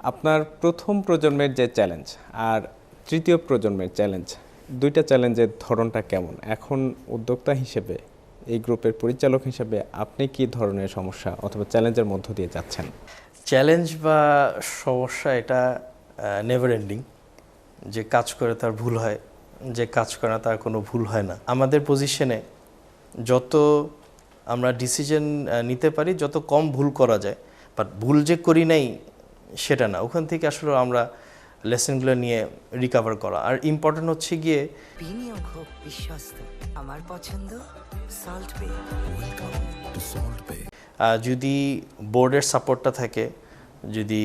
আপনার প্রথম প্রজন্মের যে চ্যালেঞ্জ আর তৃতীয় প্রজন্মের চ্যালেঞ্জ, দুইটা চ্যালেঞ্জের ধরনটা কেমন? এখন উদ্যোক্তা হিসেবে, এই গ্রুপের পরিচালক হিসেবে আপনি কি ধরনের সমস্যা অথবা চ্যালেঞ্জের মধ্য দিয়ে যাচ্ছেন? চ্যালেঞ্জ বা সমস্যা এটা নেভার এন্ডিং। যে কাজ করে তার ভুল হয়, যে কাজ করে না তার কোনো ভুল হয় না। আমাদের পজিশনে যত আমরা ডিসিশন নিতে পারি, যত কম ভুল করা যায়, বাট ভুল যে করি নাই সেটা না, ওখান থেকে আসলে আমরা লেসনগুলো নিয়ে রিকভার করা। আর ইম্পর্টেন্ট হচ্ছে গিয়ে বিনিয়োগ হোক বিশ্বস্ত, আমার পছন্দ সল্ট বে। যদি বোর্ডের সাপোর্টটা থাকে, যদি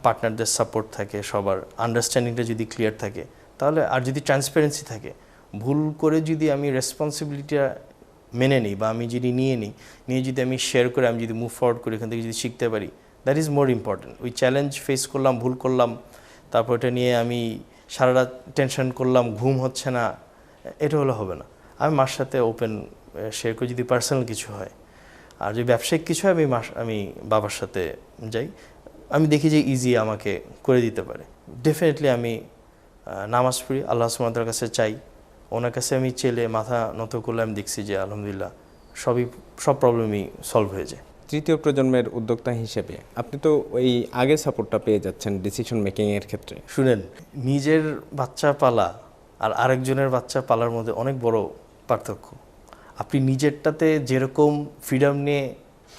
পার্টনারদের সাপোর্ট থাকে, সবার আন্ডারস্ট্যান্ডিংটা যদি ক্লিয়ার থাকে, তাহলে আর যদি ট্রান্সপারেন্সি থাকে, ভুল করে যদি আমি রেসপন্সিবিলিটিটা মেনে নিই বা আমি যদি নিয়ে যদি আমি শেয়ার করে আমি যদি মুভ ফরওয়ার্ড করি, এখান থেকে যদি শিখতে পারি, দ্যাট ইজ মোর ইম্পর্টেন্ট। ওই চ্যালেঞ্জ ফেস করলাম, ভুল করলাম, তারপর এটা নিয়ে আমি সারা রাত টেনশন করলাম, ঘুম হচ্ছে না, এটা হলে হবে না। আমি মার সাথে ওপেন শেয়ার করি যদি পার্সোনাল কিছু হয়। আর যদি ব্যবসায়িক কিছু হয় আমি বাবার সাথে যাই, আমি দেখি যে ইজি আমাকে করে দিতে পারে। ডেফিনেটলি আমি নামাজ পড়ি, আল্লাহ সুবহানাহু ওয়া তাআলার কাছে চাই। ওনার কাছে আমি চেলে মাথা নত করলে আমি দেখছি যে আলহামদুলিল্লাহ সব প্রবলেমই সলভ হয়ে যায়। তৃতীয় প্রজন্মের উদ্যোক্তা হিসেবে আপনি তো ওই আগে সাপোর্টটা পেয়ে যাচ্ছেন ডিসিশন মেকিংয়ের ক্ষেত্রে। শুনেন, নিজের বাচ্চা পালা আর আরেকজনের বাচ্চা পালার মধ্যে অনেক বড় পার্থক্য। আপনি নিজেরটাতে যেরকম ফ্রিডম নিয়ে,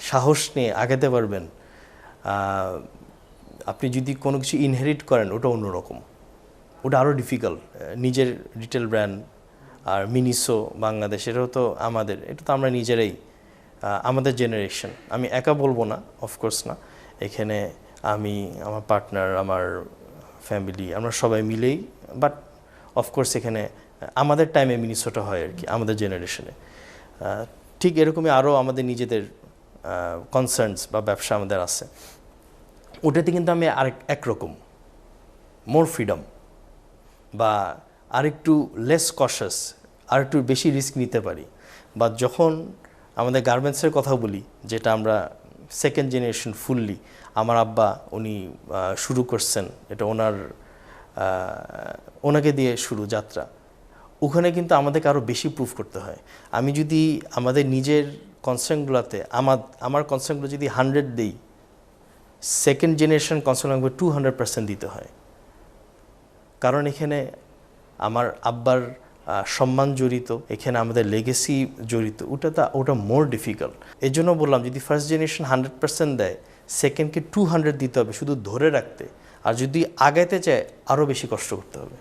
সাহস নিয়ে আগাতে পারবেন, আপনি যদি কোনো কিছু ইনহেরিট করেন, ওটা অন্যরকম, ওটা আরও ডিফিকাল্ট। নিজের রিটেল ব্র্যান্ড আর মিনিসো বাংলাদেশ, এটাও তো আমাদের, এটা তো আমরা নিজেরাই, আমাদের জেনারেশন। আমি একা বলবো না, অফকোর্স না, এখানে আমি, আমার পার্টনার, আমার ফ্যামিলি, আমরা সবাই মিলেই, বাট অফকোর্স এখানে আমাদের টাইমে মিনিসোটা হয় আর কি, আমাদের জেনারেশনে। ঠিক এরকমই আরও আমাদের নিজেদের কনসার্নস বা ব্যবসা আমাদের আছে, ওটাতে কিন্তু আমি একরকম মোর ফ্রিডম বা আরেকটু লেস কশাস, আরেকটু বেশি রিস্ক নিতে পারি। বা যখন আমাদের গার্মেন্টসের কথা বলি, যেটা আমরা সেকেন্ড জেনারেশন ফুললি, আমার আব্বা উনি শুরু করছেন, এটা ওনাকে দিয়ে শুরু যাত্রা। ওখানে কিন্তু আমাদেরকে আরও বেশি প্রুভ করতে হয়। আমি যদি আমাদের নিজের কনসার্নগুলোতে আমার কনসার্নগুলো যদি 100 দিই, সেকেন্ড জেনারেশন কনসার্ন লাগবে 200% দিতে হয়। কারণ এখানে আমার আব্বার সম্মান জড়িত, এখানে আমাদের লেগেসি জড়িত, ওটা মোর ডিফিকাল্ট। এই জন্য বললাম, যদি ফার্স্ট জেনারেশন 100% দেয়, সেকেন্ডকে 200 দিতে হবে শুধু ধরে রাখতে। আর যদি আগাইতে চায়, আরও বেশি কষ্ট করতে হবে।